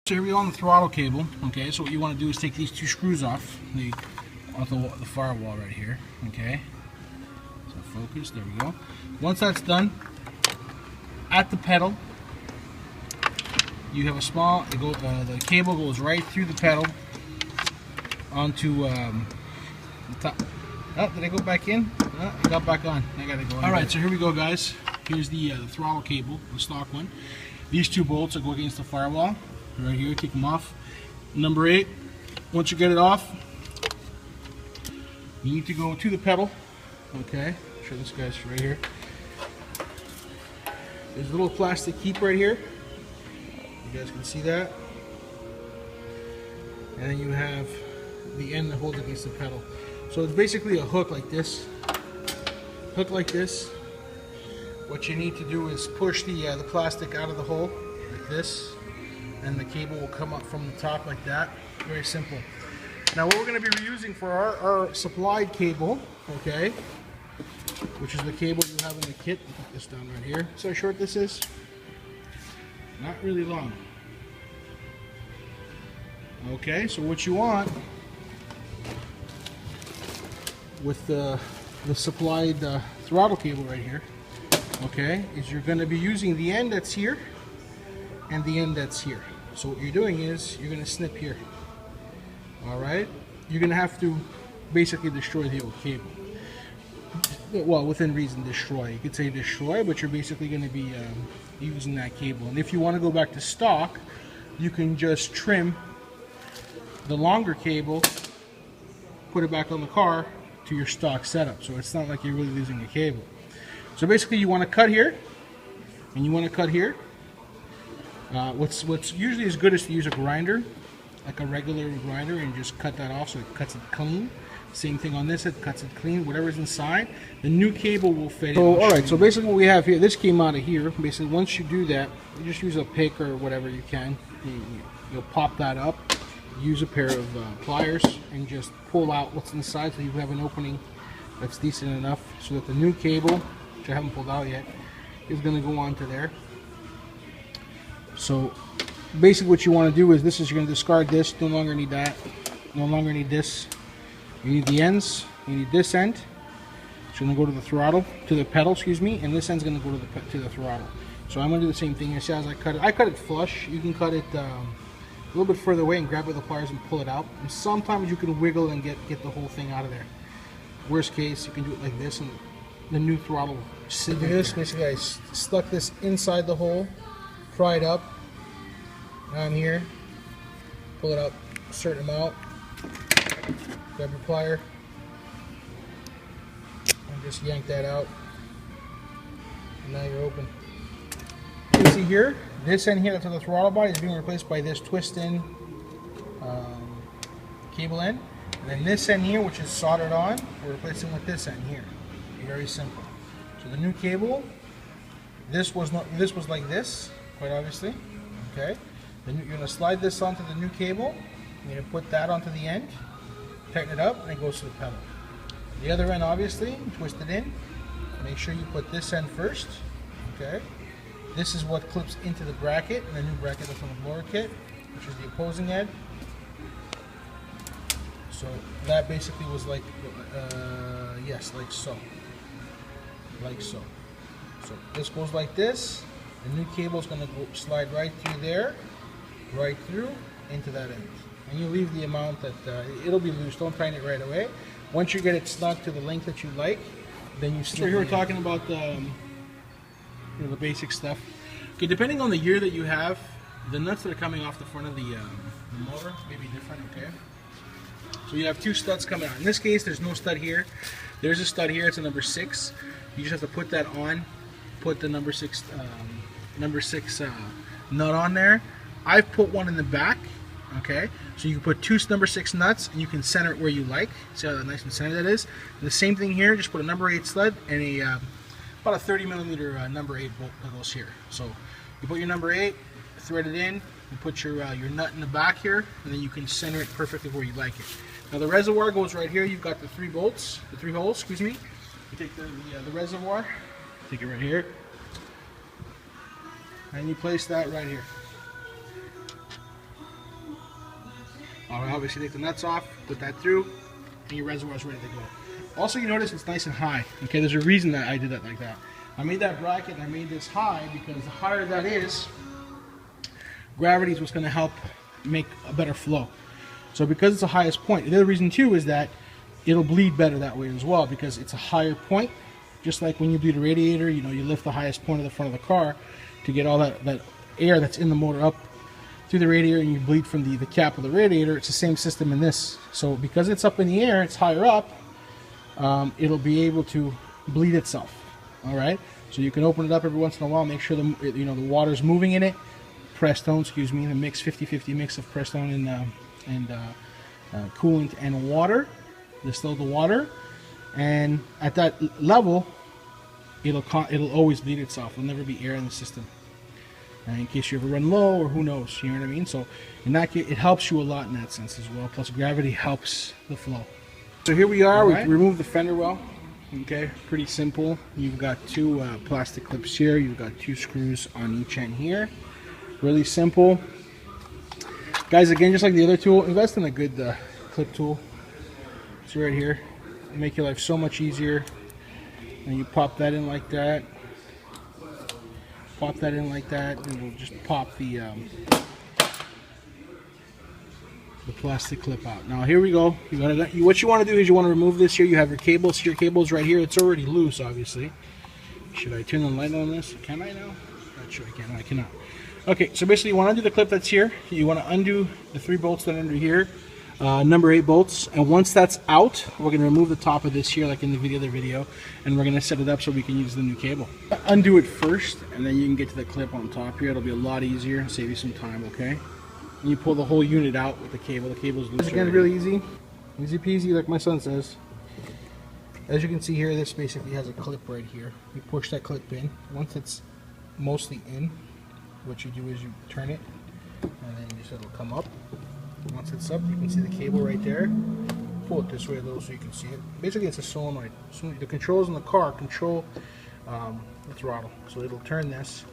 So here we go on the throttle cable. Okay, so what you want to do is take these two screws off the firewall right here. Okay, so focus. There we go. Once that's done, at the pedal, you have a small. The cable goes right through the pedal onto the top. Oh, did I go back in? Oh, I got back on. I gotta go. All right, so here we go, guys. Here's the throttle cable, the stock one. These two bolts will go against the firewall. Right here, take them off. Number 8, once you get it off, you need to go to the pedal. Okay, show this guy's right here. There's a little plastic keep right here. You guys can see that. And then you have the end that holds against the pedal. So it's basically a hook like this. Hook like this. What you need to do is push the plastic out of the hole like this. And the cable will come up from the top like that. Very simple. Now what we're going to be reusing for our supplied cable, okay, which is the cable you have in the kit. Put this down right here. See how short this is? Not really long. Okay, so what you want with the supplied throttle cable right here, okay, is you're going to be using the end that's here and the end that's here. So what you're doing is you're going to snip here. Alright? You're going to have to basically destroy the old cable. Well, within reason, destroy. You could say destroy, but you're basically going to be using that cable. And if you want to go back to stock, you can just trim the longer cable, put it back on the car to your stock setup. So it's not like you're really losing a cable. So basically you want to cut here, and you want to cut here. What's usually as good is to use a grinder, like a regular grinder, and just cut that off so it cuts it clean. Same thing on this, it cuts it clean. Whatever's inside, the new cable will fit in. So, alright, so basically what we have here, this came out of here. Basically, once you do that, you just use a pick or whatever you can. You'll pop that up, use a pair of pliers, and just pull out what's inside so you have an opening that's decent enough so that the new cable, which I haven't pulled out yet, is going to go onto there. So basically what you want to do is you're going to discard this. No longer need that. No longer need this. You need the ends. You need this end. It's going to go to the throttle, to the pedal, excuse me, and this end's going to go to the throttle. So I'm going to do the same thing as I cut it. I cut it flush. You can cut it a little bit further away and grab it with the pliers and pull it out. And sometimes you can wiggle and get the whole thing out of there. Worst case, you can do it like this, and the new throttle will sit like this. Basically, I stuck this inside the hole. Pry it up. Now I'm here. Pull it up a certain amount. Grab your plier. And just yank that out. And now you're open. You can see here, this end here that's on the throttle body is being replaced by this twist-in cable end. And then this end here, which is soldered on, we're replacing with this end here. Very simple. So the new cable, this was like this. Quite obviously, okay. Then you're going to slide this onto the new cable. You're going to put that onto the end, tighten it up, and it goes to the pedal. The other end, obviously, twist it in. Make sure you put this end first, okay. This is what clips into the bracket, and the new bracket that's on the blower kit, which is the opposing end. So that basically was like, yes, like so, like so. So this goes like this. The new cable is going to go slide right through there, right through into that end. And you leave the amount that it'll be loose. Don't tighten it right away. Once you get it snug to the length that you like, then you. So here we're talking about the basic stuff. Okay, depending on the year that you have, the nuts that are coming off the front of the motor may be different. Okay. So you have two studs coming out. In this case, there's no stud here. There's a stud here. It's a number 6. You just have to put that on. Put the number 6 nut on there. I've put one in the back, okay, so you can put two number 6 nuts and you can center it where you like. See how nice and centered that is. And the same thing here, just put a number 8 stud and about a 30mm number 8 bolt that goes here. So you put your number 8, thread it in, you put your nut in the back here, and then you can center it perfectly where you like it. Now the reservoir goes right here. You've got the 3 holes, excuse me. You take the reservoir, take it right here, and you place that right here. I'll obviously take the nuts off, put that through, and your reservoir is ready to go. Also, you notice it's nice and high. Okay, there's a reason that I did that like that. I made that bracket and I made this high because the higher that is, gravity is what's going to help make a better flow. So because it's the highest point, the other reason too is that it'll bleed better that way as well because it's a higher point. Just like when you bleed a radiator, you know, you lift the highest point of the front of the car to get all that air that's in the motor up through the radiator, and you bleed from the cap of the radiator. It's the same system in this. So because it's up in the air, it's higher up, it'll be able to bleed itself. All right, so you can open it up every once in a while, make sure the water's moving in it. Prestone, excuse me, the mix 50-50 mix of Prestone and coolant and water, distill the water, and at that level, it'll always bleed itself. There'll never be air in the system. In case you ever run low, or who knows, you know what I mean? So in that case, it helps you a lot in that sense as well. Plus gravity helps the flow. So here we are, we removed the fender well. Okay, pretty simple. You've got two plastic clips here. You've got 2 screws on each end here. Really simple. Guys, again, just like the other tool, invest in a good clip tool. It's right here. It'll make your life so much easier. And you pop that in like that. Pop that in like that, and we'll just pop the plastic clip out. Now here we go. What you want to do is you want to remove this here. You have your cables. Your cable's right here. It's already loose, obviously. Should I turn the light on this? Can I now? Not sure I can. No, I cannot. Okay, so basically you want to undo the clip that's here. You want to undo the 3 bolts that are under here. Number 8 bolts, and once that's out, we're going to remove the top of this here like in the other video, and we're going to set it up so we can use the new cable. Undo it first, and then you can get to the clip on top here. It'll be a lot easier, save you some time, okay? And you pull the whole unit out with the cable. The cable's loose. Again, really easy. Easy peasy, like my son says. As you can see here, this basically has a clip right here. You push that clip in. Once it's mostly in, what you do is you turn it, and then it'll come up. Once it's up, you can see the cable right there. Pull it this way a little so you can see it. Basically, it's a solenoid. So the controls in the car control the throttle. So it'll turn this,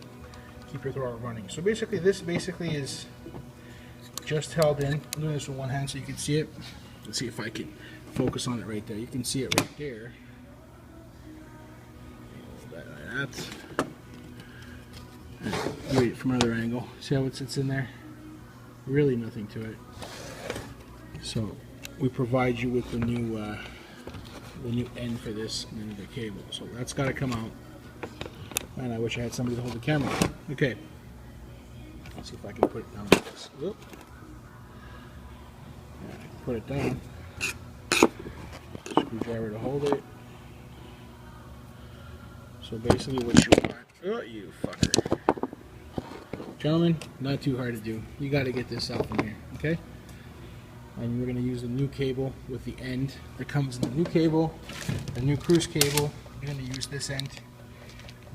keep your throttle running. So basically, this is just held in. I'm doing this with one hand so you can see it. Let's see if I can focus on it right there. You can see it right there. Like that. Wait from another angle. See how it sits in there? Really nothing to it. So we provide you with the new end for this and the cable. So that's got to come out. Man, I wish I had somebody to hold the camera. Okay. Let's see if I can put it down like this. Whoop. Yeah, I can put it down. Screwdriver to hold it. So basically what you want, oh you fucker. Gentlemen, not too hard to do. You got to get this out from here, okay? And we're going to use the new cable with the end that comes in the new cable, the new cruise cable. You're going to use this end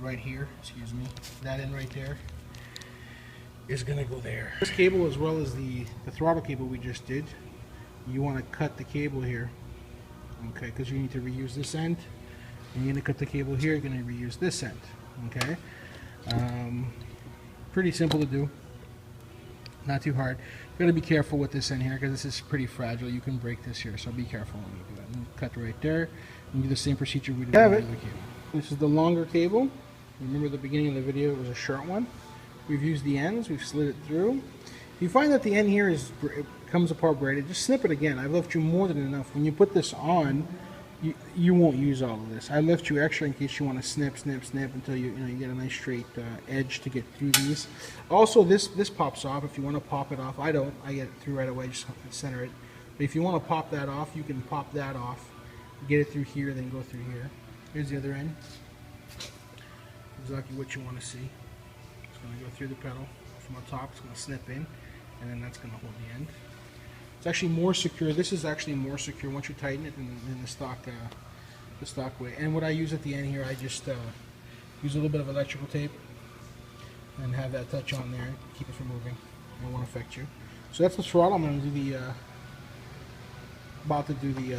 right here, excuse me. That end right there is going to go there. This cable, as well as the throttle cable we just did, you want to cut the cable here, okay? Because you need to reuse this end. And you're going to cut the cable here, you're going to reuse this end, okay? Pretty simple to do, not too hard. You got to be careful with this end here because this is pretty fragile. You can break this here, so be careful when you do it. And cut right there, and do the same procedure we did with the other cable. This is the longer cable. Remember the beginning of the video, it was a short one. We've used the ends, we've slid it through. If you find that the end here it comes apart braided, just snip it again. I've left you more than enough. When you put this on, you won't use all of this. I left you extra in case you want to snip until you get a nice straight edge to get through these. Also, this pops off if you want to pop it off. I don't. I get it through right away. Just center it. But if you want to pop that off, you can pop that off, get it through here, then go through here. Here's the other end. Exactly what you want to see. It's going to go through the pedal from the top. It's going to snip in, and then that's going to hold the end. It's actually more secure. This is actually more secure once you tighten it than the stock way. And what I use at the end here, I just use a little bit of electrical tape and have that touch on there, keep it from moving. It won't affect you. So that's the throttle. I'm going to do the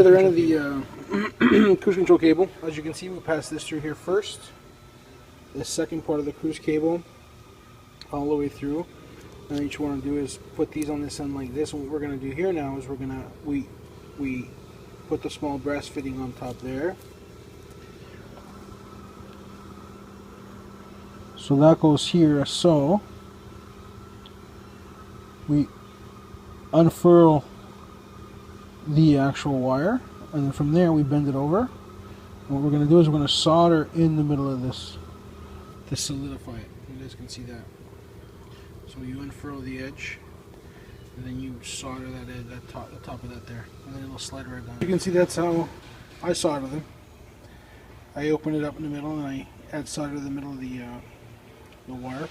other end of the cruise control cable. As you can see, we pass this through here first. The second part of the cruise cable, all the way through. And then what you want to do is put these on this end like this. And what we're going to do here now is we put the small brass fitting on top there. So that goes here. So we unfurl the actual wire, and then from there we bend it over. And what we're going to do is we're going to solder in the middle of this to solidify it. You guys can see that. So you unfurl the edge, and then you solder that edge, the top of that there, and then it'll slide right down. You can see that's how I solder them. I open it up in the middle, and I add solder to the middle of the wire.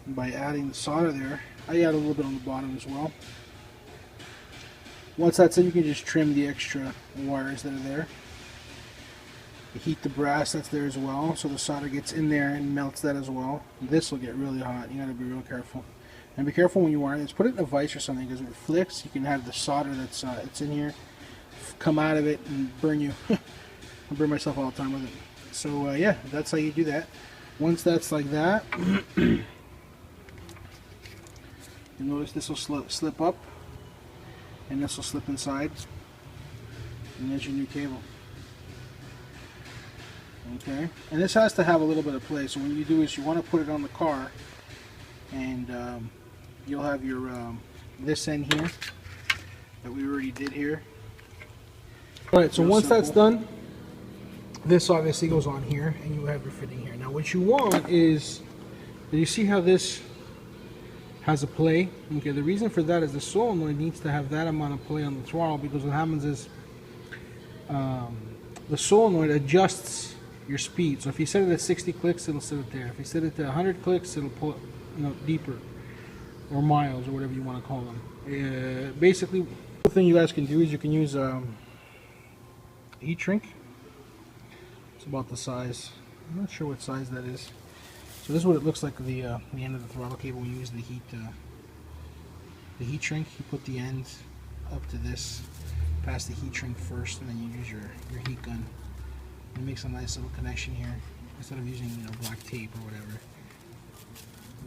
And by adding the solder there, I add a little bit on the bottom as well. Once that's in, you can just trim the extra wires that are there. You heat the brass that's there as well, so the solder gets in there and melts that as well. This will get really hot. You got to be real careful. And be careful when you wire this. Put it in a vise or something, because if it flicks, you can have the solder that's it's in here come out of it and burn you. I burn myself all the time with it. So yeah, that's how you do that. Once that's like that, you notice this will slip up, and this will slip inside, and there's your new cable. Okay, and this has to have a little bit of play. So what you do is you want to put it on the car, and you'll have your this end here that we already did here. All right, so once that's done, this obviously goes on here, and you have your fitting here. Now what you want is, you see how this has a play? Okay, the reason for that is the solenoid needs to have that amount of play on the throttle, because what happens is the solenoid adjusts your speed. So if you set it at 60 clicks, it'll set it there. If you set it to 100 clicks, it'll pull it, deeper, or miles, or whatever you want to call them. Basically, the thing you guys can do is you can use heat shrink. It's about the size. I'm not sure what size that is. So this is what it looks like at the end of the throttle cable when you use the heat shrink. You put the end up to this, past the heat shrink first, and then you use your heat gun. It makes a nice little connection here instead of using black tape or whatever.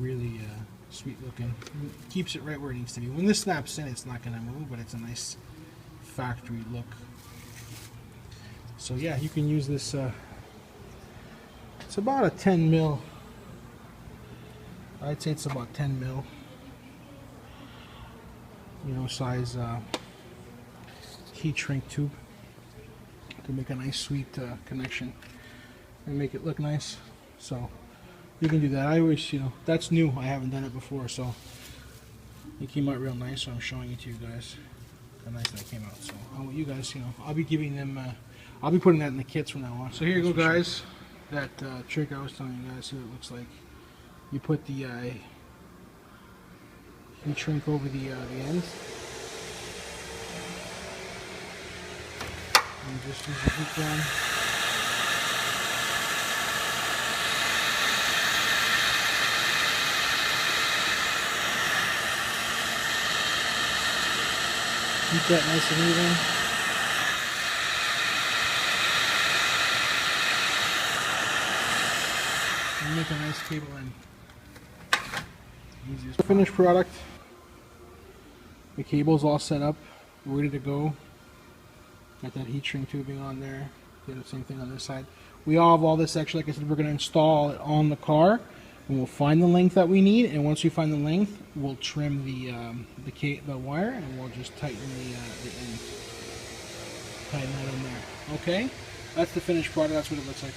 Really sweet looking. Keeps it right where it needs to be. When this snaps in, it's not going to move, but it's a nice factory look. So yeah, you can use this. It's about a 10 mil. I'd say it's about 10 mil. Size heat shrink tube to make a nice sweet connection and make it look nice. So you can do that. I always, that's new. I haven't done it before, so it came out real nice. So I'm showing it to you guys how nice that came out. So I want you guys, I'll be giving them. I'll be putting that in the kits from now on. So here you go, guys. That trick I was telling you guys. See what it looks like. You put the heat shrink over the end, and just use the heat gun. Keep that nice and even. And make a nice cable end. Finished product. The cable's all set up, ready to go. Got that heat shrink tubing on there. Did the same thing on this side. We all have all this actually, like I said, we're going to install it on the car, and we'll find the length that we need. And once we find the length, we'll trim the wire, and we'll just tighten the end. Tighten that in there. Okay, that's the finished product. That's what it looks like.